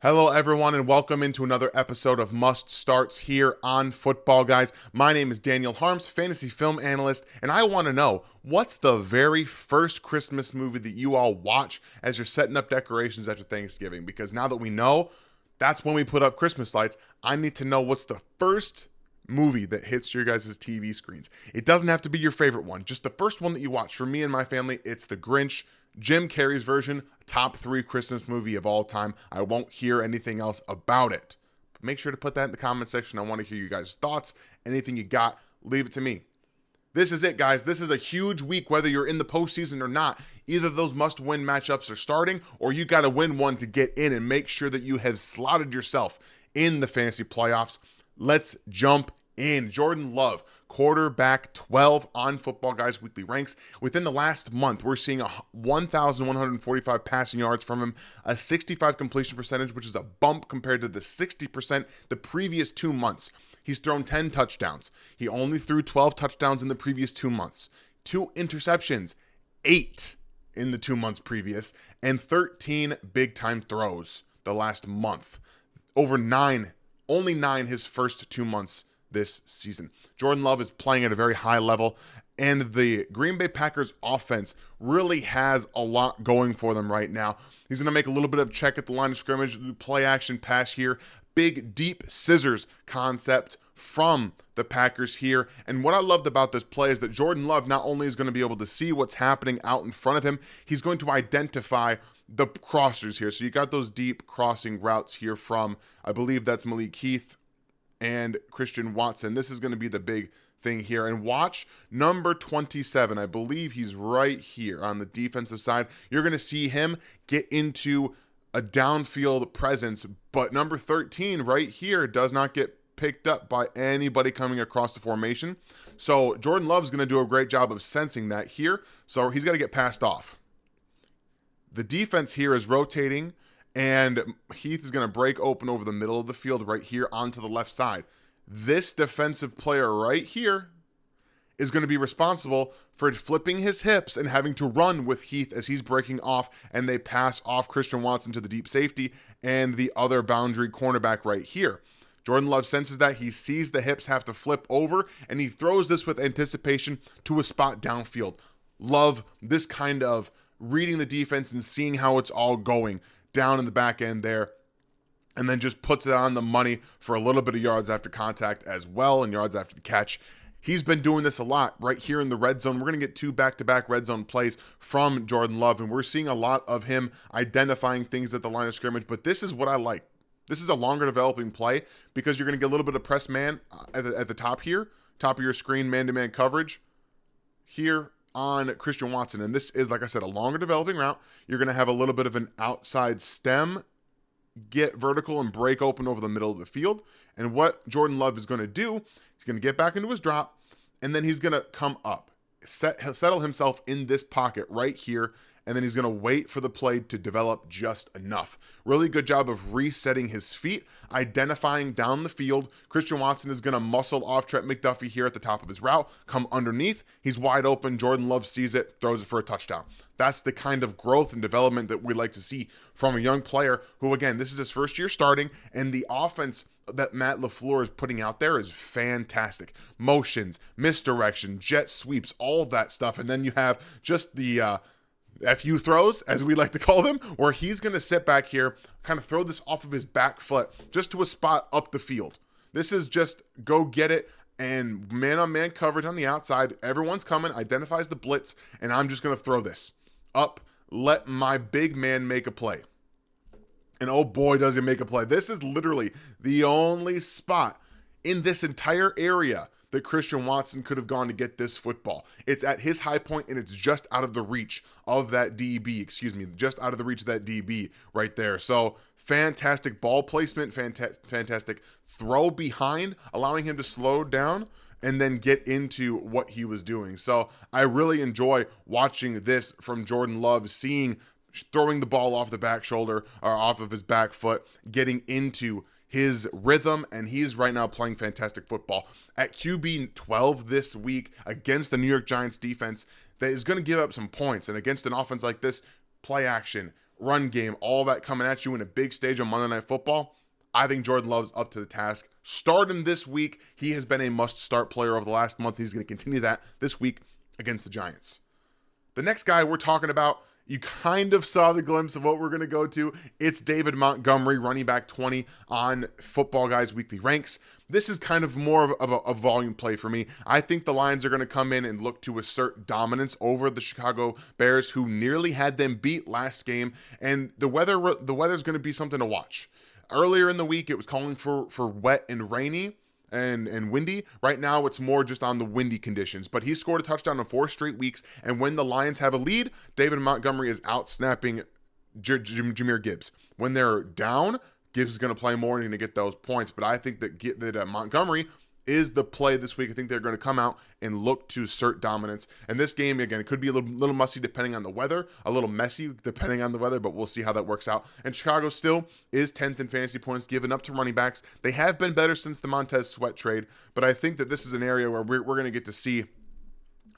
Hello, everyone, and welcome into another episode of Must Starts here on Football Guys. My name is Daniel Harms, fantasy film analyst, and I want to know, what's the very first Christmas movie that you all watch as you're setting up decorations after Thanksgiving? Because now that we know that's when we put up Christmas lights, I need to know what's the first movie that hits your guys' TV screens. It doesn't have to be your favorite one, just the first one that you watch. For me and my family, it's The Grinch. Jim Carrey's version, top 3 Christmas movie of all time. I won't hear anything else about it. But make sure to put that in the comment section. I want to hear you guys' thoughts. Anything you got, leave it to me. This is it, guys. This is a huge week, whether you're in the postseason or not. Either those must-win matchups are starting, or you got to win one to get in and make sure that you have slotted yourself in the fantasy playoffs. Let's jump in. Jordan Love, quarterback 12 on Football Guys weekly ranks. Within the last month, we're seeing 1,145 passing yards from him, a 65 completion percentage, which is a bump compared to the 60% the previous 2 months. He's thrown 10 touchdowns. He only threw 12 touchdowns in the previous 2 months. 2 interceptions, 8 in the 2 months previous, and 13 big-time throws the last month. Only 9 his first 2 months this season. Jordan Love is playing at a very high level, and the Green Bay Packers offense really has a lot going for them right now. He's going to make a little bit of check at the line of scrimmage, play action pass here, big deep scissors concept from the Packers here. And what I loved about this play is that Jordan Love not only is going to be able to see what's happening out in front of him, he's going to identify the crossers here. So you got those deep crossing routes here from, I believe that's Malik Heath and Christian Watson. This is going to be the big thing here. And watch number 27. I believe he's right here on the defensive side. You're going to see him get into a downfield presence, but number 13 right here does not get picked up by anybody coming across the formation. So Jordan Love's going to do a great job of sensing that here. So he's got to get passed off. The defense here is rotating, and Heath is going to break open over the middle of the field right here onto the left side. This defensive player right here is going to be responsible for flipping his hips and having to run with Heath as he's breaking off, and they pass off Christian Watson to the deep safety and the other boundary cornerback right here. Jordan Love senses that. He sees the hips have to flip over, and he throws this with anticipation to a spot downfield. Love this kind of reading the defense and seeing how it's all going down in the back end there, and then just puts it on the money for a little bit of yards after contact as well and yards after the catch. He's been doing this a lot right here in the red zone. We're going to get 2 back-to-back red zone plays from Jordan Love, and we're seeing a lot of him identifying things at the line of scrimmage, but this is what I like. This is a longer developing play because you're going to get a little bit of press man at the top here, top of your screen, man-to-man coverage here on Christian Watson. And this is, like I said, a longer developing route. You're going to have a little bit of an outside stem, get vertical and break open over the middle of the field. And what Jordan Love is going to do, he's going to get back into his drop, and then he's going to come up, settle himself in this pocket right here, and then he's going to wait for the play to develop just enough. Really good job of resetting his feet, identifying down the field. Christian Watson is going to muscle off Trent McDuffie here at the top of his route, come underneath. He's wide open. Jordan Love sees it, throws it for a touchdown. That's the kind of growth and development that we like to see from a young player who, again, this is his first year starting, and the offense that Matt LaFleur is putting out there is fantastic. Motions, misdirection, jet sweeps, all that stuff. And then you have just the FU throws, as we like to call them, where he's going to sit back here, kind of throw this off of his back foot just to a spot up the field. This is just go get it, and man-on-man coverage on the outside. Everyone's coming, identifies the blitz, and I'm just going to throw this up. Let my big man make a play. And oh boy, does he make a play. This is literally the only spot in this entire area that Christian Watson could have gone to get this football. It's at his high point, and it's just out of the reach of that DB, just out of the reach of that DB right there. So fantastic ball placement, fantastic throw behind, allowing him to slow down and then get into what he was doing. So I really enjoy watching this from Jordan Love, throwing the ball off the back shoulder or off of his back foot, getting into his rhythm, and he's right now playing fantastic football. At QB 12 this week against the New York Giants defense that is going to give up some points, and against an offense like this, play action, run game, all that coming at you in a big stage on Monday Night Football. I think Jordan Love's up to the task. Start him this week. He has been a must-start player over the last month. He's going to continue that this week against the Giants. The next guy we're talking about, you kind of saw the glimpse of what we're going to go to. It's David Montgomery, running back 20 on Football Guys Weekly Ranks. This is kind of more of a volume play for me. I think the Lions are going to come in and look to assert dominance over the Chicago Bears, who nearly had them beat last game. And the weather's going to be something to watch. Earlier in the week, it was calling for wet and rainy and windy. Right now, it's more just on the windy conditions. But he scored a touchdown in 4 straight weeks. And when the Lions have a lead, David Montgomery is out snapping Jahmyr Gibbs. When they're down, Gibbs is going to play more and going to get those points. But I think that Montgomery is the play this week. I think they're going to come out and look to assert dominance. And this game, again, it could be a little messy depending on the weather, a little messy depending on the weather, but we'll see how that works out. And Chicago still is 10th in fantasy points given up to running backs. They have been better since the Montez Sweat trade, but I think that this is an area where we're going to get to see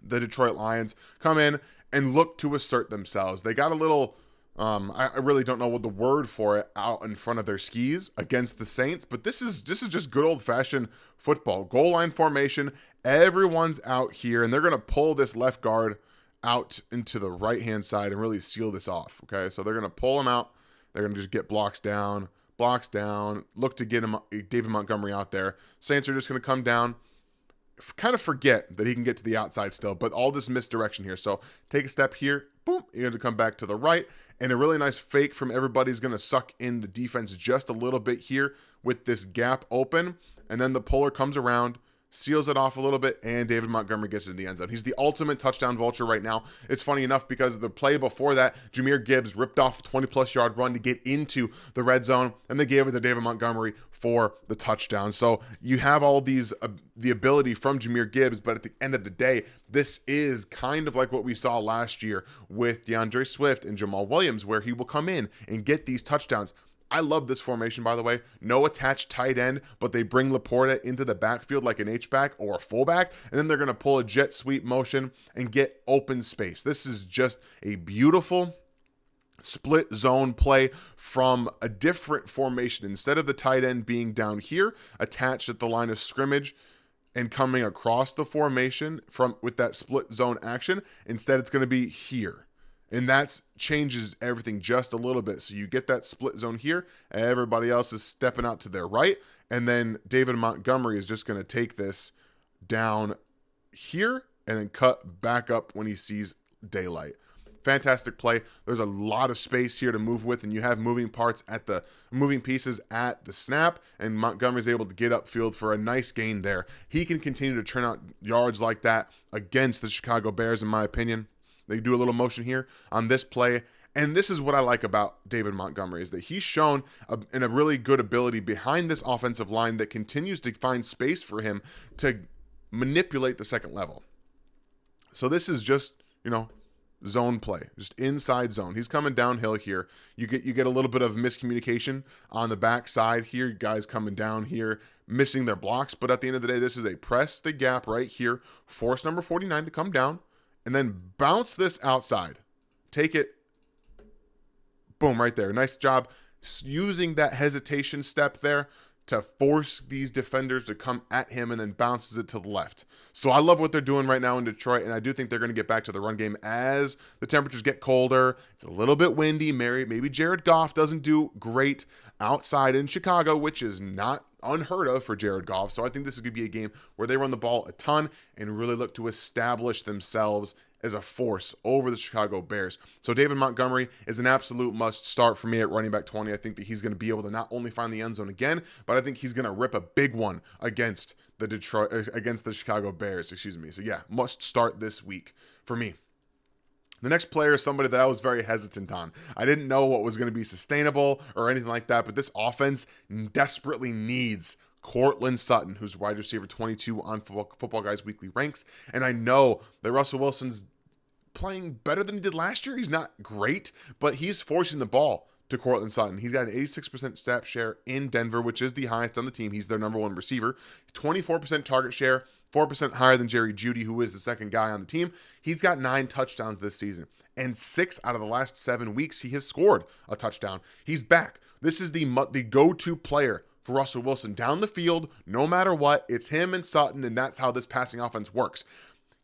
the Detroit Lions come in and look to assert themselves. They got a little... I really don't know what the word for it out in front of their skis against the Saints, but this is just good old-fashioned football. Goal line formation, everyone's out here, and they're going to pull this left guard out into the right-hand side and really seal this off, okay? So they're going to pull him out. They're going to just get blocks down, look to get him David Montgomery out there. Saints are just going to come down, kind of forget that he can get to the outside still, but all this misdirection here. So take a step here, boom, you're going to come back to the right, and a really nice fake from everybody is going to suck in the defense just a little bit here with this gap open, and then the puller comes around, seals it off a little bit, and David Montgomery gets into the end zone. He's the ultimate touchdown vulture right now. It's funny enough because the play before that, Jahmyr Gibbs ripped off a 20-plus yard run to get into the red zone, and they gave it to David Montgomery for the touchdown. So you have all these, the ability from Jahmyr Gibbs, but at the end of the day, this is kind of like what we saw last year with DeAndre Swift and Jamal Williams, where he will come in and get these touchdowns. I love this formation, by the way. No attached tight end, but they bring Laporta into the backfield like an H-back or a fullback, and then they're going to pull a jet sweep motion and get open space. This is just a beautiful split zone play from a different formation. Instead of the tight end being down here, attached at the line of scrimmage and coming across the formation with that split zone action, instead it's going to be here. And that changes everything just a little bit. So you get that split zone here. Everybody else is stepping out to their right. And then David Montgomery is just going to take this down here and then cut back up when he sees daylight. Fantastic play. There's a lot of space here to move with, and you have moving pieces at the snap, and Montgomery's able to get upfield for a nice gain there. He can continue to turn out yards like that against the Chicago Bears, in my opinion. They do a little motion here on this play. And this is what I like about David Montgomery, is that he's shown a really good ability behind this offensive line that continues to find space for him to manipulate the second level. So this is just, zone play, just inside zone. He's coming downhill here. You get a little bit of miscommunication on the backside here. Guys coming down here, missing their blocks. But at the end of the day, this is a press the gap right here. Force number 49 to come down. And then bounce this outside. Take it. Boom, right there. Nice job using that hesitation step there to force these defenders to come at him, and then bounces it to the left. So I love what they're doing right now in Detroit, and I do think they're going to get back to the run game as the temperatures get colder. It's a little bit windy. Maybe Jared Goff doesn't do great outside in Chicago, which is not unheard of for Jared Goff. So I think this is going to be a game where they run the ball a ton and really look to establish themselves as a force over the Chicago Bears. So David Montgomery is an absolute must start for me at running back 20. I think that he's going to be able to not only find the end zone again, but I think he's going to rip a big one against the Chicago Bears, So yeah, must start this week for me. The next player is somebody that I was very hesitant on. I didn't know what was going to be sustainable or anything like that, but this offense desperately needs Courtland Sutton, who's wide receiver 22 on Football Guys Weekly Ranks. And I know that Russell Wilson's playing better than he did last year. He's not great, but he's forcing the ball to Courtland Sutton. He's got an 86% snap share in Denver, which is the highest on the team. He's their number one receiver. 24% target share, 4% higher than Jerry Jeudy, who is the second guy on the team. He's got 9 touchdowns this season, and 6 out of the last 7 weeks, he has scored a touchdown. He's back. This is the go-to player for Russell Wilson down the field, no matter what. It's him and Sutton, and that's how this passing offense works.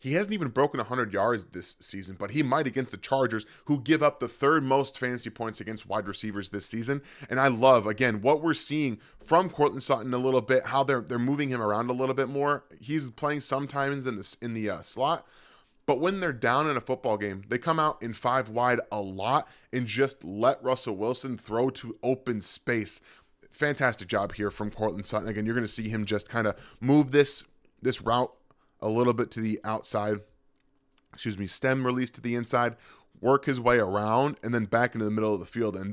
He hasn't even broken 100 yards this season, but he might against the Chargers, who give up the 3rd most fantasy points against wide receivers this season. And I love, again, what we're seeing from Courtland Sutton a little bit, how they're moving him around a little bit more. He's playing sometimes in the slot, but when they're down in a football game, they come out in 5 wide a lot and just let Russell Wilson throw to open space. Fantastic job here from Courtland Sutton. Again, you're going to see him just kind of move this route a little bit to the outside, stem release to the inside, work his way around, and then back into the middle of the field. And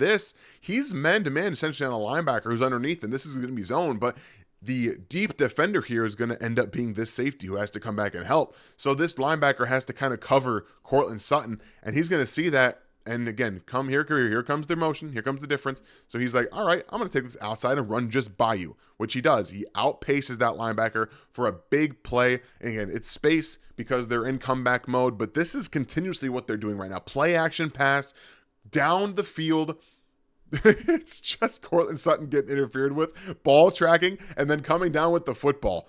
he's man-to-man essentially on a linebacker who's underneath, and this is going to be zone, but the deep defender here is going to end up being this safety who has to come back and help. So this linebacker has to kind of cover Courtland Sutton, and he's going to see that. And again, here comes the motion, here comes the difference. So he's like, all right, I'm going to take this outside and run just by you, which he does. He outpaces that linebacker for a big play. And again, it's space because they're in comeback mode, but this is continuously what they're doing right now. Play action pass down the field. It's just Courtland Sutton getting interfered with, ball tracking, and then coming down with the football.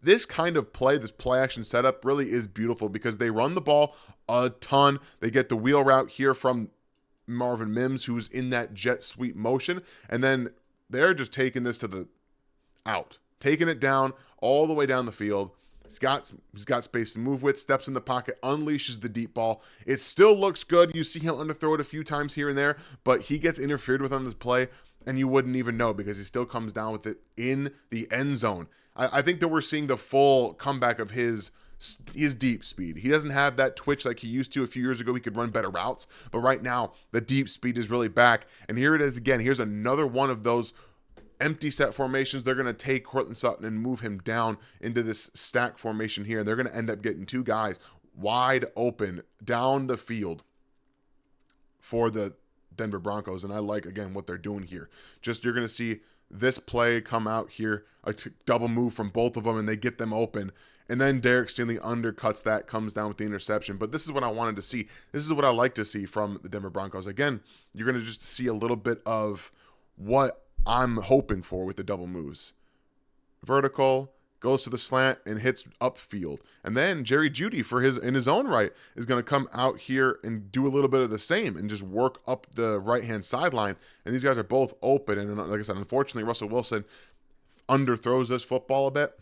This kind of play, this play action setup really is beautiful because they run the ball a ton. They get the wheel route here from Marvin Mims, who's in that jet sweep motion, and then they're just taking this to the out, taking it down all the way down the field. He's got space to move with, steps in the pocket, unleashes the deep ball. It still looks good. You see him underthrow it a few times here and there, but he gets interfered with on this play, and you wouldn't even know because he still comes down with it in the end zone. I think that we're seeing the full comeback of his deep speed. He doesn't have that twitch like he used to a few years ago. He could run better routes, but right now the deep speed is really back. And here it is again. Here's another one of those empty set formations. They're going to take Courtland Sutton and move him down into this stack formation here. And they're going to end up getting 2 guys wide open down the field for the Denver Broncos. And I like, again, what they're doing here. Just you're going to see this play come out here, a double move from both of them, and they get them open. And then Derek Stingley undercuts that, comes down with the interception. But this is what I wanted to see. This is what I like to see from the Denver Broncos. Again, you're going to just see a little bit of what I'm hoping for with the double moves. Vertical, goes to the slant, and hits upfield. And then Jerry Jeudy, in his own right, is going to come out here and do a little bit of the same and just work up the right-hand sideline. And these guys are both open. And like I said, unfortunately, Russell Wilson underthrows this football a bit.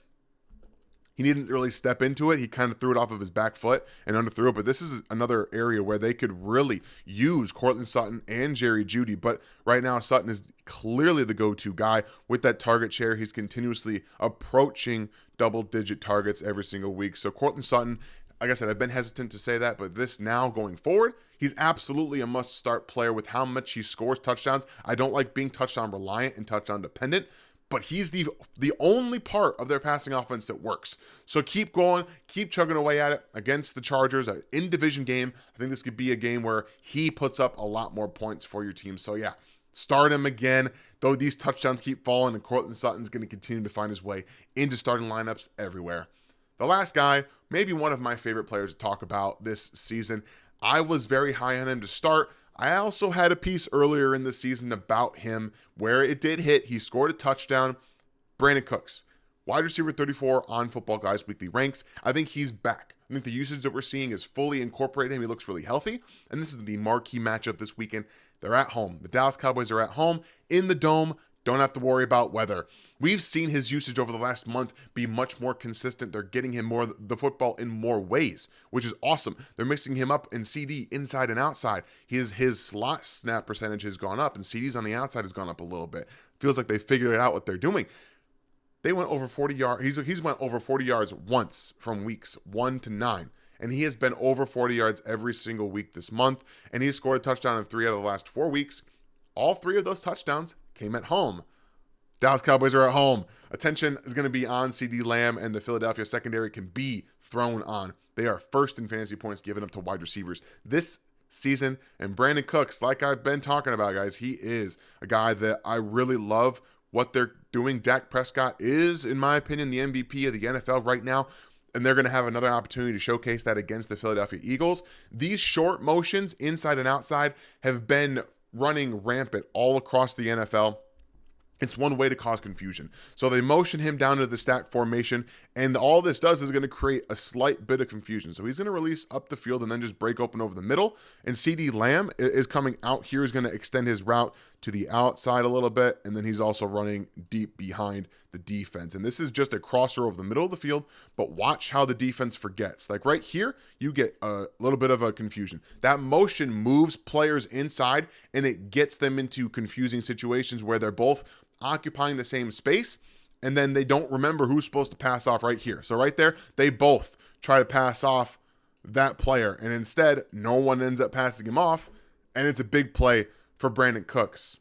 He didn't really step into it. He kind of threw it off of his back foot and underthrew it. But this is another area where they could really use Courtland Sutton and Jerry Jeudy. But right now, Sutton is clearly the go-to guy with that target share. He's continuously approaching double-digit targets every single week. So Courtland Sutton, like I said, I've been hesitant to say that, but this now going forward, he's absolutely a must-start player with how much he scores touchdowns. I don't like being touchdown reliant and touchdown dependent, but he's the only part of their passing offense that works. So keep going, keep chugging away at it against the Chargers, an in-division game. I think this could be a game where he puts up a lot more points for your team. So yeah, start him again, though these touchdowns keep falling, and Courtland Sutton's going to continue to find his way into starting lineups everywhere. The last guy, maybe one of my favorite players to talk about this season. I was very high on him to start. I also had a piece earlier in the season about him where it did hit. He scored a touchdown. Brandin Cooks, wide receiver 34 on Football Guys Weekly ranks. I think he's back. I think the usage that we're seeing is fully incorporated him. He looks really healthy. And this is the marquee matchup this weekend. They're at home. The Dallas Cowboys are at home in the Dome. Don't have to worry about weather. We've seen his usage over the last month be much more consistent. They're getting him the football in more ways, which is awesome. They're mixing him up in CD inside and outside. His slot snap percentage has gone up, and CDs on the outside has gone up a little bit. Feels like they figured out what they're doing. They went over 40 yards. He's went over 40 yards once from weeks 1 to 9. And he has been over 40 yards every single week this month. And he scored a touchdown in 3 out of the last 4 weeks. All 3 of those touchdowns came at home. Dallas Cowboys are at home. Attention is going to be on CeeDee Lamb, and the Philadelphia secondary can be thrown on. They are first in fantasy points given up to wide receivers. This season. And Brandin Cooks, like I've been talking about, guys, he is a guy that I really love what they're doing. Dak Prescott is, in my opinion, the MVP of the NFL right now, and they're going to have another opportunity to showcase that against the Philadelphia Eagles. These short motions, inside and outside, have been running rampant all across the NFL. It's one way to cause confusion. So they motion him down to the stack formation, and all this does is going to create a slight bit of confusion. So he's going to release up the field and then just break open over the middle. And CeeDee Lamb is coming out here. He's going to extend his route to the outside a little bit, and then he's also running deep behind the defense. And this is just a crosser over the middle of the field, but watch how the defense forgets. Like right here, you get a little bit of a confusion. That motion moves players inside, and it gets them into confusing situations where they're both occupying the same space, and then they don't remember who's supposed to pass off right here. So right there, they both try to pass off that player, and instead, no one ends up passing him off, and it's a big play for Brandin Cooks.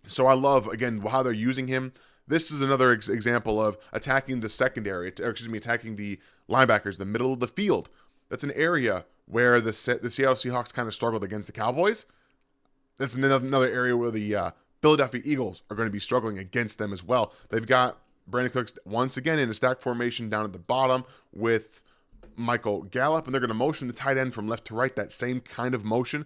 So I love, again, how they're using him. This is another example of attacking the secondary, attacking the linebackers, the middle of the field. That's an area where the Seattle Seahawks kind of struggled against the Cowboys. That's another area where the Philadelphia Eagles are going to be struggling against them as well. They've got Brandin Cooks once again in a stack formation down at the bottom with Michael Gallup, and they're going to motion the tight end from left to right, that same kind of motion.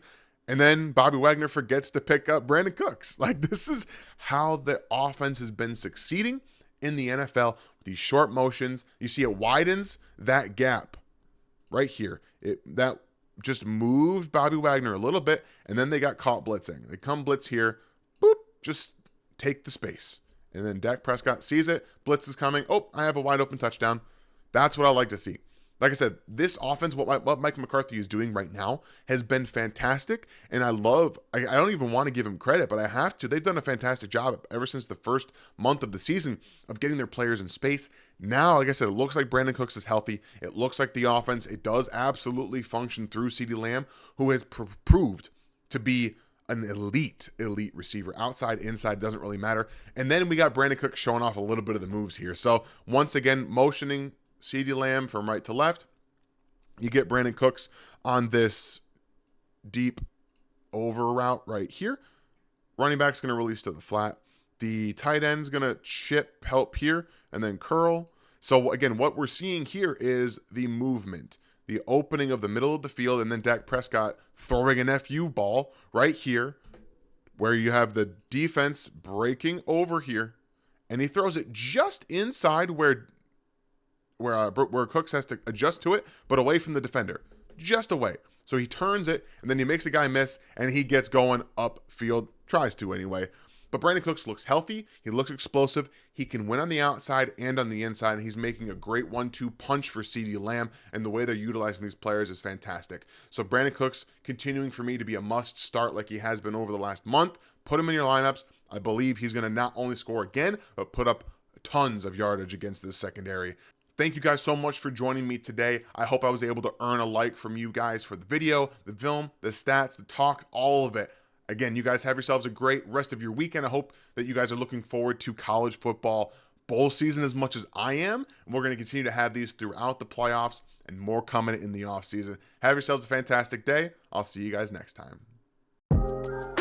And then Bobby Wagner forgets to pick up Brandin Cooks. Like, this is how the offense has been succeeding in the NFL. These short motions, you see it widens that gap right here. That just moved Bobby Wagner a little bit, and then they got caught blitzing. They come blitz here, boop, just take the space. And then Dak Prescott sees it, blitz is coming, oh, I have a wide open touchdown. That's what I like to see. Like I said, this offense, what Mike McCarthy is doing right now has been fantastic, and I don't even want to give him credit, but I have to. They've done a fantastic job ever since the first month of the season of getting their players in space. Now, like I said, it looks like Brandin Cooks is healthy. It looks like the offense, it does absolutely function through CeeDee Lamb, who has proved to be an elite receiver. Outside, inside, doesn't really matter. And then we got Brandin Cooks showing off a little bit of the moves here. So once again, motioning CeeDee Lamb from right to left. You get Brandin Cooks on this deep over route right here. Running back's going to release to the flat. The tight end's going to chip, help here, and then curl. So again, what we're seeing here is the movement, the opening of the middle of the field, and then Dak Prescott throwing an FU ball right here, where you have the defense breaking over here, and he throws it just inside where Cooks has to adjust to it, but away from the defender, just away. So he turns it, and then he makes a guy miss, and he gets going upfield, tries to anyway. But Brandin Cooks looks healthy. He looks explosive. He can win on the outside and on the inside, and he's making a great 1-2 punch for CeeDee Lamb, and the way they're utilizing these players is fantastic. So Brandin Cooks continuing for me to be a must start like he has been over the last month. Put him in your lineups. I believe he's going to not only score again, but put up tons of yardage against this secondary. Thank you guys so much for joining me today. I hope I was able to earn a like from you guys for the video, the film, the stats, the talk, all of it. Again, you guys have yourselves a great rest of your weekend. I hope that you guys are looking forward to college football bowl season as much as I am. And we're going to continue to have these throughout the playoffs and more coming in the offseason. Have yourselves a fantastic day. I'll see you guys next time.